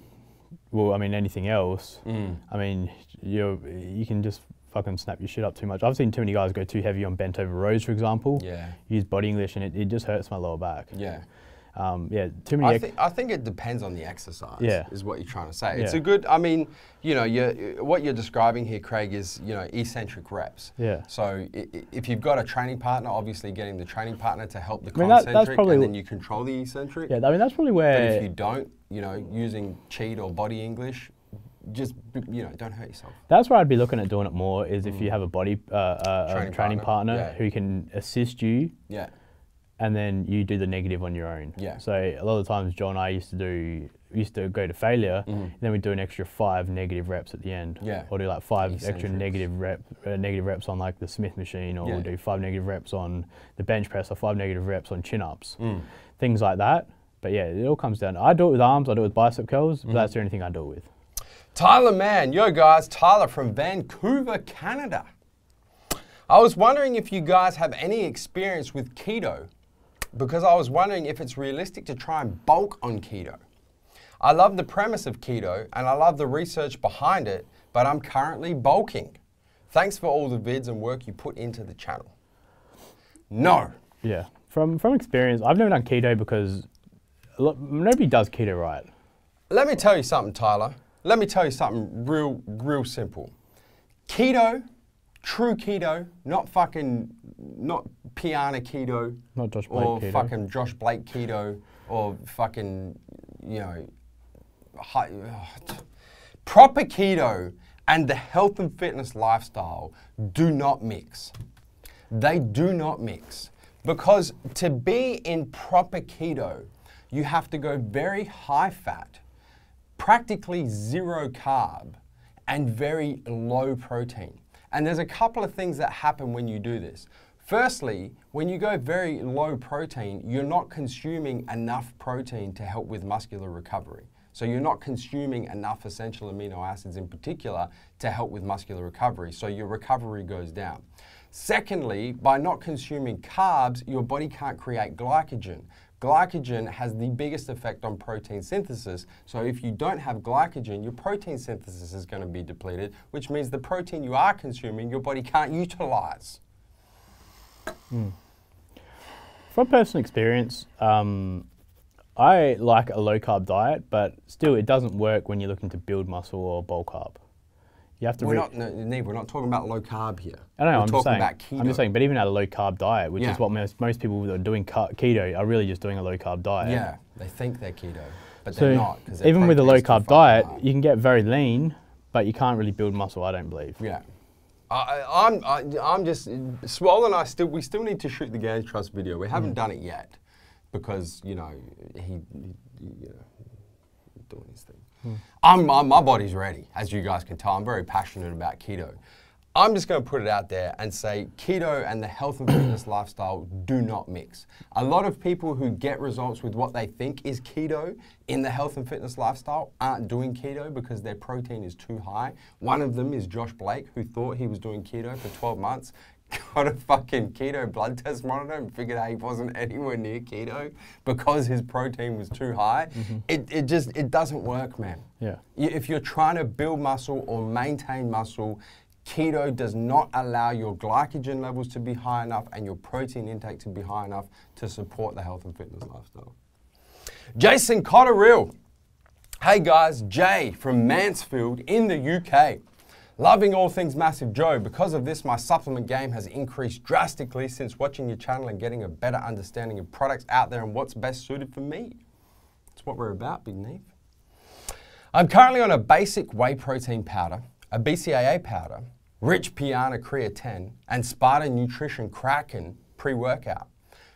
well, I mean, anything else, I mean, you can just fucking snap your shit up too much. I've seen too many guys go too heavy on bent over rows, for example. Yeah. Use body English and it just hurts my lower back. Yeah. Too many. I think it depends on the exercise. Yeah. Is what you're trying to say. It's a good. I mean, what you're describing here, Craig, is eccentric reps. Yeah. So if you've got a training partner, obviously getting the training partner to help the concentric, and then you control the eccentric. Yeah. I mean, that's probably where. But if you don't, using cheat or body English, just don't hurt yourself. That's where I'd be looking at doing it more. Is if you have a body training partner who can assist you. Yeah. And then you do the negative on your own. Yeah. So a lot of the times, John and I used to go to failure, and then we'd do an extra 5 negative reps at the end. Yeah. Or do like 5 extra negative reps on like the Smith machine, or we'll do 5 negative reps on the bench press, or 5 negative reps on chin ups, things like that. But yeah, it all comes down. I do it with arms, I do it with bicep curls, but that's the only thing I do it with. Tyler Mann, yo guys, Tyler from Vancouver, Canada. I was wondering if you guys have any experience with keto, because I was wondering if it's realistic to try and bulk on keto. I love the premise of keto and I love the research behind it, but I'm currently bulking. Thanks for all the vids and work you put into the channel. No. Yeah, from experience, I've never done keto because nobody does keto right. Let me tell you something, Tyler. Let me tell you something real simple. Keto true keto, not Piana keto, not Josh Blake or keto. fucking Josh Blake keto, or fucking, you know, proper keto and the health and fitness lifestyle do not mix. They do not mix. Because to be in proper keto, you have to go very high fat, practically zero carb, and very low protein. And there's a couple of things that happen when you do this. Firstly, when you go very low protein, you're not consuming enough protein to help with muscular recovery. So you're not consuming enough essential amino acids in particular to help with muscular recovery. So your recovery goes down. Secondly, by not consuming carbs, your body can't create glycogen. Glycogen has the biggest effect on protein synthesis. So if you don't have glycogen, your protein synthesis is going to be depleted, which means the protein you are consuming, your body can't utilize. From personal experience, I like a low-carb diet, but still it doesn't work when you're looking to build muscle or bulk up. You have to Neve, we're not talking about low carb here. I know, we're talking about keto. I'm just saying, but even at a low carb diet, which is what most people that are doing keto are really just doing a low carb diet. Yeah, they think they're keto, but they're not. Even with a low carb diet, you can get very lean, but you can't really build muscle, I don't believe. Yeah. I'm just, Swole and we still need to shoot the Gains Trust video. We haven't done it yet because, you know, he doing his thing. My body's ready, as you guys can tell. I'm very passionate about keto. I'm just going to put it out there and say keto and the health and fitness lifestyle do not mix. A lot of people who get results with what they think is keto in the health and fitness lifestyle aren't doing keto because their protein is too high. One of them is Josh Blake, who thought he was doing keto for 12 months. Got a fucking keto blood test monitor and figured out he wasn't anywhere near keto because his protein was too high. It doesn't work, man. Yeah. If you're trying to build muscle or maintain muscle, keto does not allow your glycogen levels to be high enough and your protein intake to be high enough to support the health and fitness lifestyle. Jason Cotterill. Hey guys, Jay from Mansfield in the UK. Loving all things Massive Joe. Because of this, my supplement game has increased drastically since watching your channel and getting a better understanding of products out there and what's best suited for me. That's what we're about, Big Neve. I'm currently on a basic whey protein powder, a BCAA powder, Rich Piana Creatine, and Sparta Nutrition Kraken pre-workout.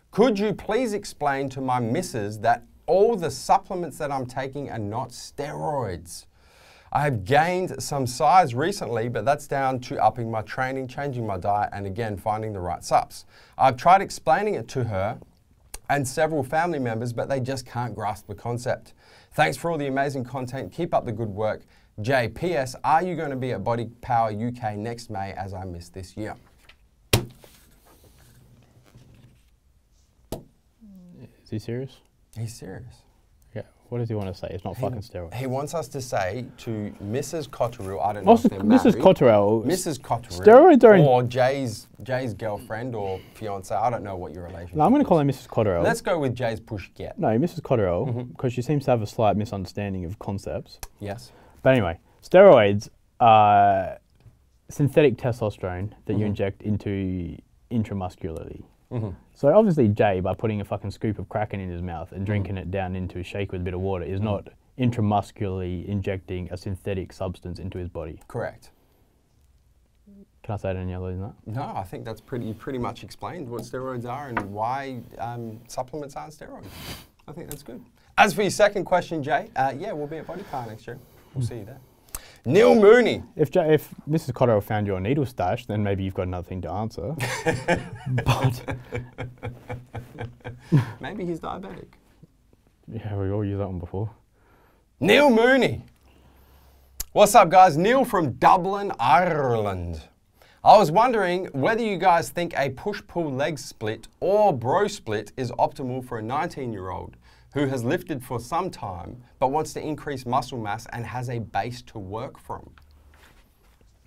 Could you please explain to my missus that all the supplements that I'm taking are not steroids? I have gained some size recently, but that's down to upping my training, changing my diet, and again, finding the right subs. I've tried explaining it to her and several family members, but they just can't grasp the concept. Thanks for all the amazing content. Keep up the good work. Jay, P.S. Are you going to be at Body Power UK next May as I missed this year? Is he serious? He's serious. Yeah. What does he want to say? It's not fucking steroids. He wants us to say to Mrs. Cotterill, I don't know if they're married. Mrs. Cotterill. Mrs. Cotterill. Steroids are or Jay's girlfriend or fiance. I don't know what your relationship is. No, I'm going to call her Mrs. Cotterill. Let's go with Jay's push get. No, Mrs. Cotterill, because she seems to have a slight misunderstanding of concepts. Yes. But anyway, steroids are synthetic testosterone that you inject into intramuscularly. So obviously Jay, by putting a fucking scoop of Kraken in his mouth and drinking it down into a shake with a bit of water, is not intramuscularly injecting a synthetic substance into his body. Correct. Can I say it any other than that? No, I think that's pretty much explained what steroids are and why supplements aren't steroids. I think that's good. As for your second question, Jay, yeah, we'll be at Body Power next year. We'll see you there. Neil Mooney. If Mrs. Cotterill found your needle stash, then maybe you've got another thing to answer. But maybe he's diabetic. Yeah, we all used that one before. Neil Mooney. What's up, guys? Neil from Dublin, Ireland. I was wondering whether you guys think a push-pull leg split or bro split is optimal for a 19-year-old who has lifted for some time but wants to increase muscle mass and has a base to work from.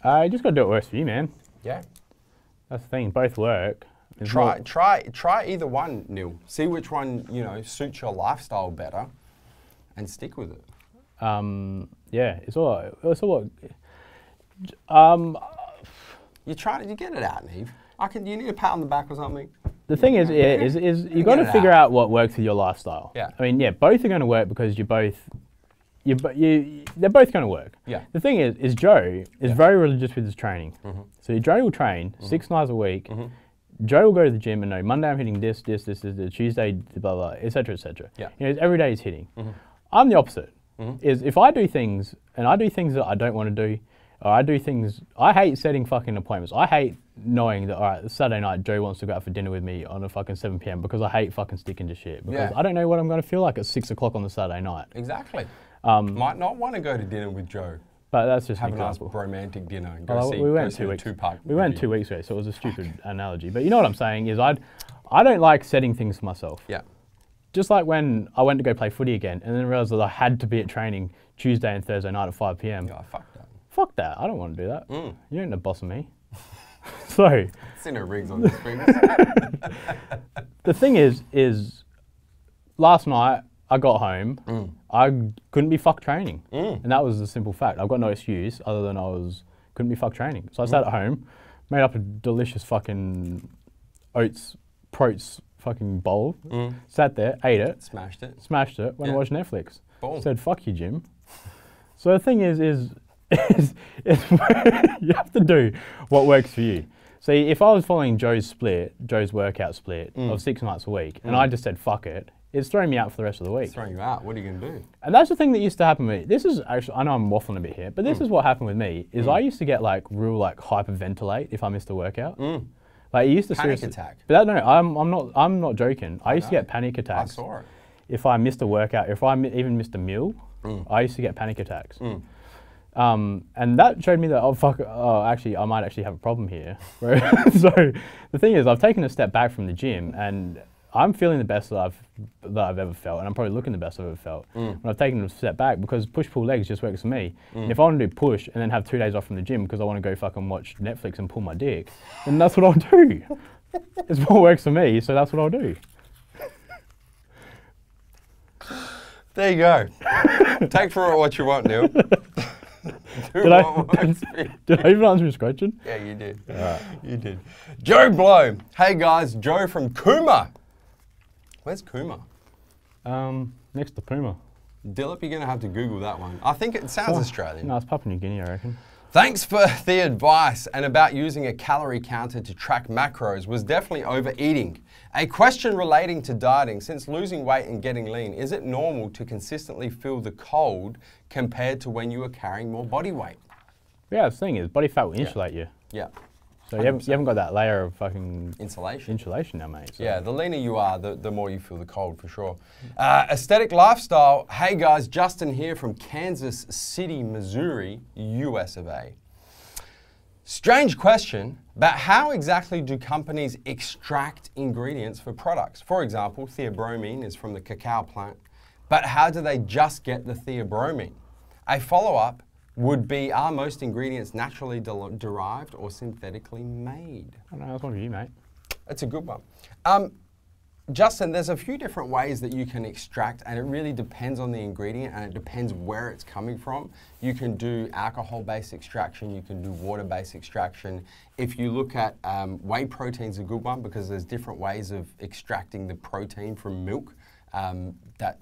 You just got to do what works for you, man. Yeah. That's the thing, both work. Try either one, Neil. See which one, you know, suits your lifestyle better and stick with it. You're trying to get it out, Neve. You need a pat on the back or something. The thing is you got to figure out what works with your lifestyle. Yeah. I mean, yeah, both are going to work because they're both going to work. Yeah. The thing is Joe is very religious with his training. So Joe will train 6 nights a week. Joe will go to the gym and know Monday I'm hitting this, Tuesday, blah, blah, etc., etc. Yeah. You know, every day he's hitting. I'm the opposite. Is if I do things and I do things that I don't want to do, or I do things, I hate setting fucking appointments. I hate knowing that, all right, Saturday night, Joe wants to go out for dinner with me on a fucking 7 p.m. because I hate fucking sticking to shit. Because I don't know what I'm going to feel like at 6 o'clock on the Saturday night. Exactly. Might not want to go to dinner with Joe. But that's just have an example. A nice romantic dinner and go see, we went 2 weeks. We went 2 weeks ago, so it was a stupid analogy. But you know what I'm saying is I don't like setting things for myself. Yeah. Just like when I went to go play footy again and then realised that I had to be at training Tuesday and Thursday night at 5 p.m. Yeah, fuck that. Fuck that. I don't want to do that. You ain't the boss of me. So. I've seen her rings on his fingers. The thing is last night I got home, I couldn't be fucked training. And that was the simple fact. I've got no excuse other than couldn't be fucked training. So I sat at home, made up a delicious fucking oats fucking bowl, sat there, ate it, smashed it, went and watched Netflix. Boom. Said, fuck you, Jim. So the thing is you have to do what works for you. See, if I was following Joe's workout split of 6 nights a week, and I just said, fuck it, it's throwing me out for the rest of the week. It's throwing you out. What are you going to do? And that's the thing that used to happen with me. This is actually, I know I'm waffling a bit here, but this is what happened with me, is I used to get real hyperventilate if I missed a workout. Like it used to panic attack. But no, I'm not joking. I used to get panic attacks. I saw it. If I missed a workout, if I even missed a meal, I used to get panic attacks. And that showed me that, actually, I might actually have a problem here. So the thing is, I've taken a step back from the gym and I'm feeling the best that I've ever felt, and I'm probably looking the best I've ever felt. When I've taken a step back because push-pull legs just works for me. And if I want to do push and then have 2 days off from the gym because I want to go fucking watch Netflix and pull my dick, then that's what I'll do. It's what works for me, so that's what I'll do. There you go. Take for it what you want, Neil. Did I even answer his question? Yeah, you did. You did. Joe Blow. Hey guys, Joe from Cooma. Where's Cooma? Next to Puma. Dillip, you're going to have to Google that one. I think it sounds Australian. No, it's Papua New Guinea, I reckon. Thanks for the advice, and about using a calorie counter to track macros was definitely overeating. A question relating to dieting: since losing weight and getting lean, is it normal to consistently feel the cold compared to when you are carrying more body weight? Yeah, the thing is, body fat will insulate you. Yeah. So you haven't got that layer of fucking insulation now, mate. So. Yeah, the leaner you are, the more you feel the cold, for sure. Aesthetic lifestyle. Hey guys, Justin here from Kansas City, Missouri, US of A. Strange question, but how exactly do companies extract ingredients for products? For example, theobromine is from the cacao plant, but how do they just get the theobromine? A follow-up would be, are most ingredients naturally derived or synthetically made? I don't know, that's one for you, mate. It's a good one. Justin, there's a few different ways that you can extract, and it really depends on the ingredient and it depends where it's coming from. You can do alcohol-based extraction, you can do water-based extraction. If you look at whey protein's a good one because there's different ways of extracting the protein from milk. That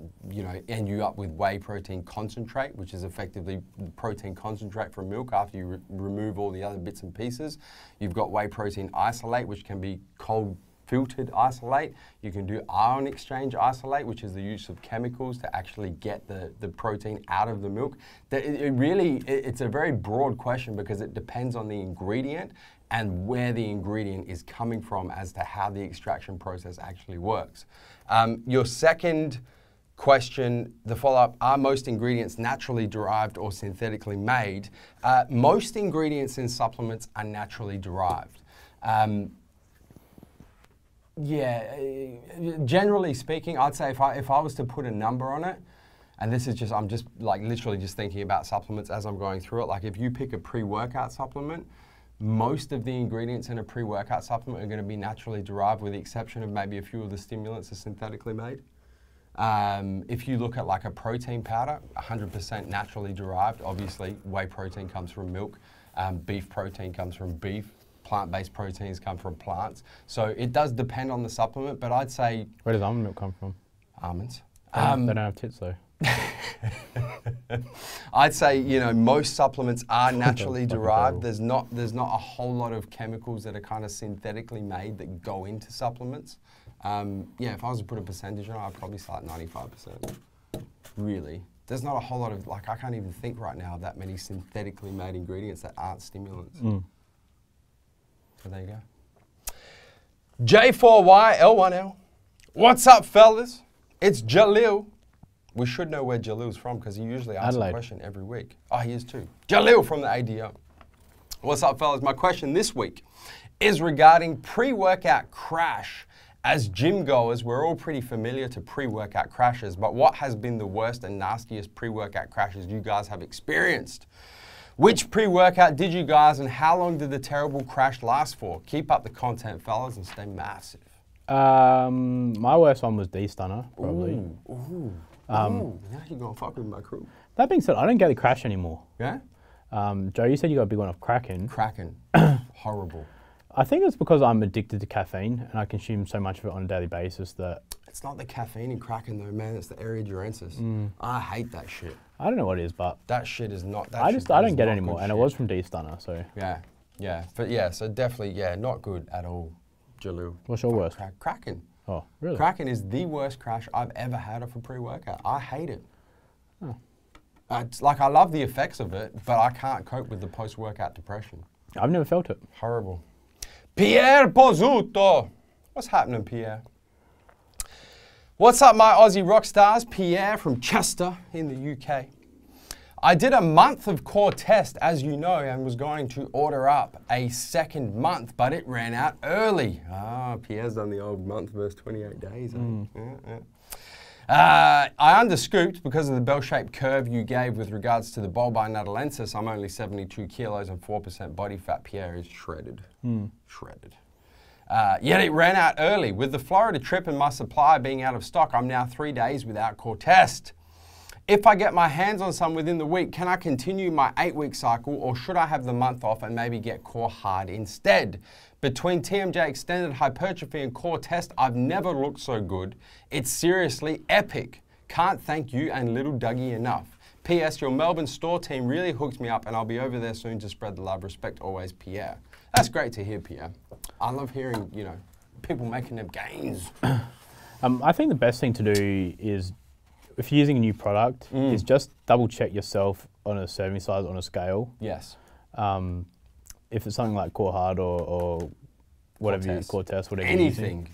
end you up with whey protein concentrate, which is effectively protein concentrate from milk after you remove all the other bits and pieces. You've got whey protein isolate, which can be cold filtered isolate. You can do ion exchange isolate, which is the use of chemicals to actually get the protein out of the milk. It's a very broad question because it depends on the ingredient and where the ingredient is coming from as to how the extraction process actually works. Your second question, the follow-up, are most ingredients naturally derived or synthetically made? Most ingredients in supplements are naturally derived. Generally speaking, I'd say if I was to put a number on it, and this is just, I'm just literally just thinking about supplements as I'm going through it, like if you pick a pre-workout supplement, most of the ingredients in a pre-workout supplement are going to be naturally derived with the exception of maybe a few of the stimulants are synthetically made. If you look at a protein powder, 100% naturally derived. Obviously, whey protein comes from milk. Beef protein comes from beef. plant-based proteins come from plants. So it does depend on the supplement, but I'd say... Where does almond milk come from? Almonds. They don't have tits though. I'd say, you know, most supplements are naturally derived. There's not a whole lot of chemicals that are kind of synthetically made that go into supplements. Yeah, if I was to put a percentage on it, I'd probably start 95%. Really. There's not a whole lot of, like, I can't even think right now of that many synthetically made ingredients that aren't stimulants. So there you go. J4YL1L. What's up, fellas? It's Jalil. We should know where Jalil's from because he usually asks a question every week. Oh, he is too. Jalil from the ADO. What's up, fellas? My question this week is regarding pre-workout crash. As gym goers, we're all pretty familiar to pre-workout crashes, but what has been the worst and nastiest pre-workout crashes you guys have experienced? Which pre-workout did you guys, and how long did the terrible crash last for? Keep up the content, fellas, and stay massive. My worst one was D-Stunner, probably. Now you're going to fuck with my crew. That being said, I don't get the crash anymore. Yeah? Joe, you said you got a big one off Kraken. Kraken. Horrible. I think it's because I'm addicted to caffeine and I consume so much of it on a daily basis that... It's not the caffeine in Kraken though, man. It's the Aerodurensis. I hate that shit. I don't know what it is, but... That shit is not... I don't get it anymore, and it was from D-Stunner, so... Yeah. But yeah, so definitely, not good at all, Jalil. What's your worst? Kraken. Oh, really? Kraken is the worst crash I've ever had off a pre-workout. I hate it. Oh. It's like, I love the effects of it, but I can't cope with the post-workout depression. I've never felt it. Horrible. Pierre Pozzuto. What's happening, Pierre? What's up, my Aussie rock stars? Pierre from Chester in the UK. I did a month of core test, as you know, and was going to order up a second month, but it ran out early. Pierre's done the old month versus 28 days. I underscooped because of the bell-shaped curve you gave with regards to the bulbi natalensis. I'm only 72 kilos and 4% body fat. Pierre is shredded. Shredded. Yet it ran out early. With the Florida trip and my supply being out of stock, I'm now 3 days without core test. If I get my hands on some within the week, can I continue my 8-week cycle, or should I have the month off and maybe get core hard instead? Between TMJ extended hypertrophy and core test, I've never looked so good. It's seriously epic. Can't thank you and little Dougie enough. P.S. Your Melbourne store team really hooked me up, and I'll be over there soon to spread the love. Respect always, Pierre. That's great to hear, Pierre. I love hearing, you know, people making them gains. I think the best thing to do is, if you're using a new product, is just double check yourself on a serving size on a scale. Yes. If it's something like core hard or whatever core test, whatever. Anything.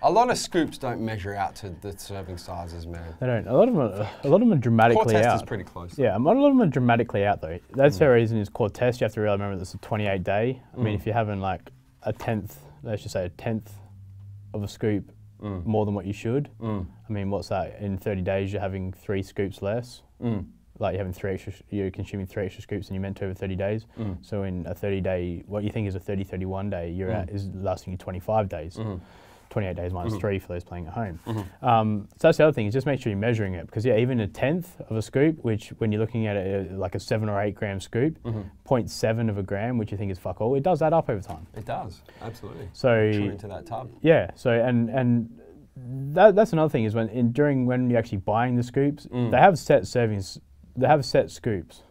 A lot of scoops don't measure out to the serving sizes, man. They don't. A lot of them are dramatically out. Core test is pretty close. Yeah, a lot of them are dramatically out though. That's the reason is core test. You have to really remember this is a 28 day. I mean, if you're having like a tenth, let's just say a tenth of a scoop more than what you should. I mean, what's that? In 30 days, you're having 3 scoops less. Like you're consuming 3 extra scoops than you meant to over 30 days. So in a 30 day, what you think is a 30-31 day, you're at is lasting you 25 days. 28 days minus 3 for those playing at home. So that's the other thing, is just make sure you're measuring it. Because yeah, even a tenth of a scoop, which when you're looking at it like a 7 or 8 gram scoop, 0.7 of a gram, which you think is fuck all, it does add up over time. It does, absolutely. So chew into that tub. Yeah, so and that's another thing is when you're actually buying the scoops, they have set servings, they have set scoops.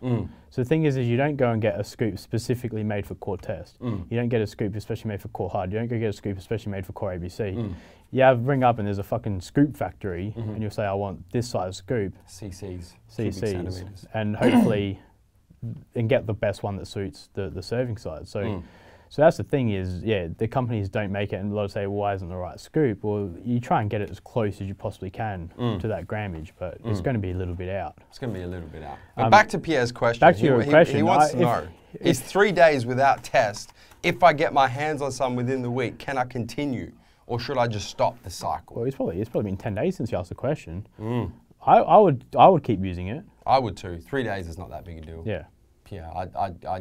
So the thing is you don't go and get a scoop specifically made for core test. You don't get a scoop especially made for core hard. You don't go get a scoop especially made for core ABC. You ring up and there's a fucking scoop factory and you'll say, I want this size scoop. CCs. And hopefully, and get the best one that suits the serving size. So that's the thing is, yeah, the companies don't make it, and a lot of say, well, why isn't the right scoop? Well, you try and get it as close as you possibly can to that grammage, but it's going to be a little bit out. It's going to be a little bit out. But back to Pierre's question. Back to your question. He wants to know, he's 3 days without test. If I get my hands on some within the week, can I continue? Or should I just stop the cycle? Well, it's probably been 10 days since you asked the question. I would keep using it. I would too. 3 days is not that big a deal. Yeah. Yeah,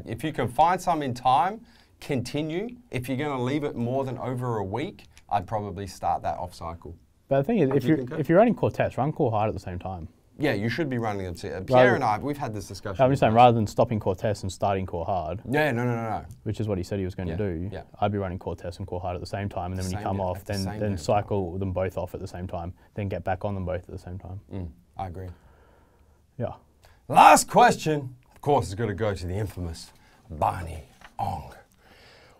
if you can find some in time, continue. If you're going to leave it more than over a week, I'd probably start that off cycle. But the thing is, if you're running core test, run core hard at the same time. Yeah, you should be running them. Pierre and I, we've had this discussion. I'm just saying, rather than stopping core test and starting core hard. Yeah, no. Which is what he said he was going to do. Yeah. I'd be running core test and core hard at the same time, and then when you come off, then cycle them both off at the same time, then get back on them both at the same time. I agree. Yeah. Last question, of course, is going to go to the infamous Barney Ong.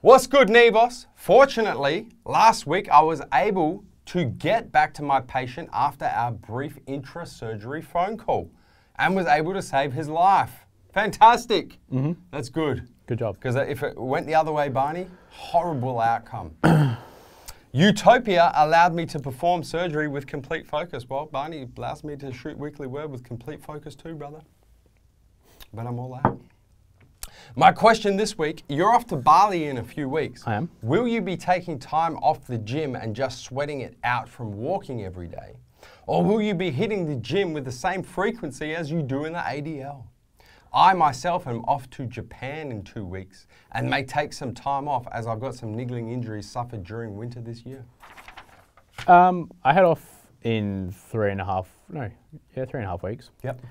What's good, Nevos? Fortunately, last week I was able to get back to my patient after our brief intra-surgery phone call and was able to save his life. Fantastic. That's good. Good job. Because if it went the other way, Barney, horrible outcome. Utopia allowed me to perform surgery with complete focus. Well, Barney allows me to shoot Weekly Word with complete focus too, brother. But I'm all out. My question this week, you're off to Bali in a few weeks. I am. Will you be taking time off the gym and just sweating it out from walking every day? Or will you be hitting the gym with the same frequency as you do in the ADL? I myself am off to Japan in 2 weeks and may take some time off as I've got some niggling injuries suffered during winter this year. I head off in 3.5 weeks. Yep.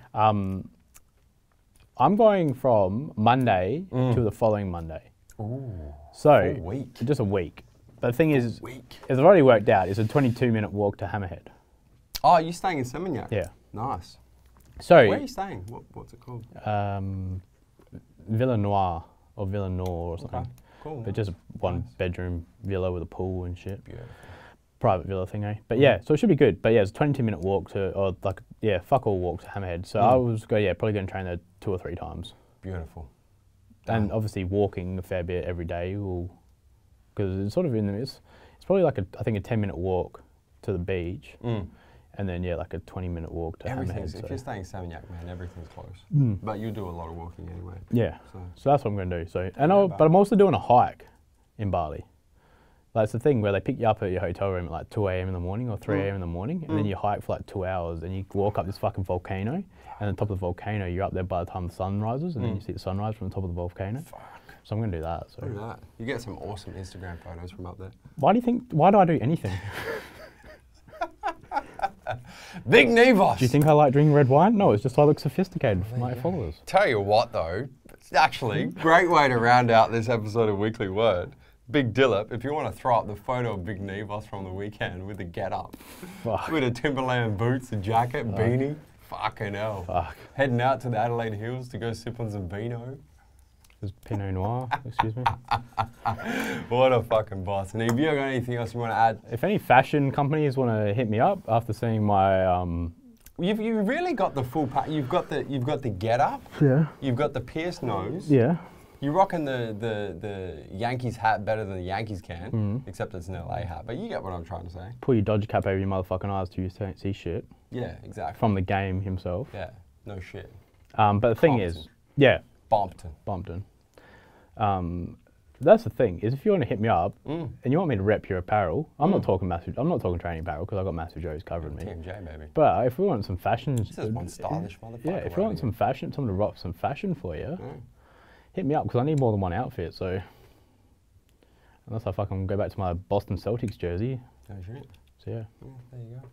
I'm going from Monday to the following Monday. Ooh, so, a week. Just a week. But the thing is, it's already worked out. It's a 22-minute walk to Hammerhead. Oh, you're staying in Seminyak? Yeah. Nice. So, where are you staying? What's it called? Villa Noir or Villa Nor or something. Okay, cool. But just a one-bedroom villa with a pool and shit. Beautiful. Private villa thing, eh? But yeah, so it should be good. But yeah, it's a 22-minute walk to, or like, yeah, fuck all walk to Hammerhead. So I was probably going to train there 2 or 3 times. Beautiful. And obviously walking a fair bit every day will, because it's sort of in the midst. It's probably like I think a 10-minute walk to the beach. And then, yeah, like a 20-minute walk to Hammerhead. If you're staying in Seminyak, man, everything's close. But you do a lot of walking anyway. Yeah. So that's what I'm going to do. So, but I'm also doing a hike in Bali. Like, it's the thing where they pick you up at your hotel room at like 2 a.m. in the morning or 3 a.m. in the morning, and then you hike for like 2 hours, and you walk up this fucking volcano, and on top of the volcano, you're up there by the time the sun rises, and then you see the sunrise from the top of the volcano. Fuck. So I'm going to do that. So. Do that. You get some awesome Instagram photos from up there. Why do I do anything? Big Nevos. Do you think I like drinking red wine? No, it's just I look sophisticated for my followers. Tell you what though, it's actually great way to round out this episode of Weekly Word. Big Dillip, if you want to throw up the photo of Big Nevos from the weekend with a get-up, with a Timberland boots, a jacket, beanie, fucking hell. Fuck. Heading out to the Adelaide Hills to go sip on some vino. It's Pinot Noir, excuse me. What a fucking boss. And if you got anything else you want to add? If any fashion companies want to hit me up after seeing my... You've really got the full pack. You've got the get-up. Yeah. You've got the pierced nose. Yeah. You're rocking the Yankees hat better than the Yankees can, except it's an LA hat. But you get what I'm trying to say. Pull your Dodger cap over your motherfucking eyes till you see shit. Yeah, exactly. From the game himself. Yeah, no shit. But the thing is, yeah. Bompton. That's the thing, is if you want to hit me up and you want me to rep your apparel, I'm not talking training apparel because I've got MassiveJoes covering me. TMJ, baby. But if we want some fashion... This is one stylish motherfucker. Yeah, if you want some fashion, someone to rock some fashion for you, hit me up because I need more than one outfit, so... Unless I fucking go back to my Boston Celtics jersey. No shit. So yeah. There you go.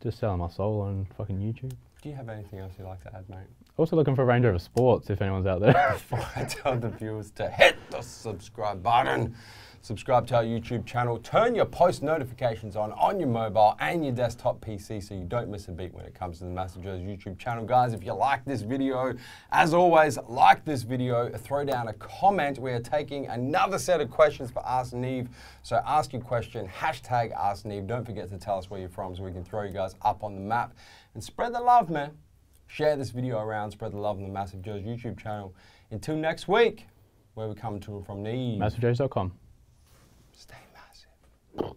Just selling my soul on fucking YouTube. Do you have anything else you'd like to add, mate? Also looking for Range Rover Sports if anyone's out there. Before I tell the viewers to hit the subscribe button, subscribe to our YouTube channel, turn your post notifications on your mobile and your desktop PC so you don't miss a beat when it comes to the MassiveJoes YouTube channel. Guys, if you like this video, as always, like this video, throw down a comment. We are taking another set of questions for AskNeve. So ask your question, hashtag AskNeve. Don't forget to tell us where you're from so we can throw you guys up on the map. And spread the love, man. Share this video around, spread the love on the MassiveJoes YouTube channel. Until next week, where we come to from Neve. MassiveJoes.com. Stay massive.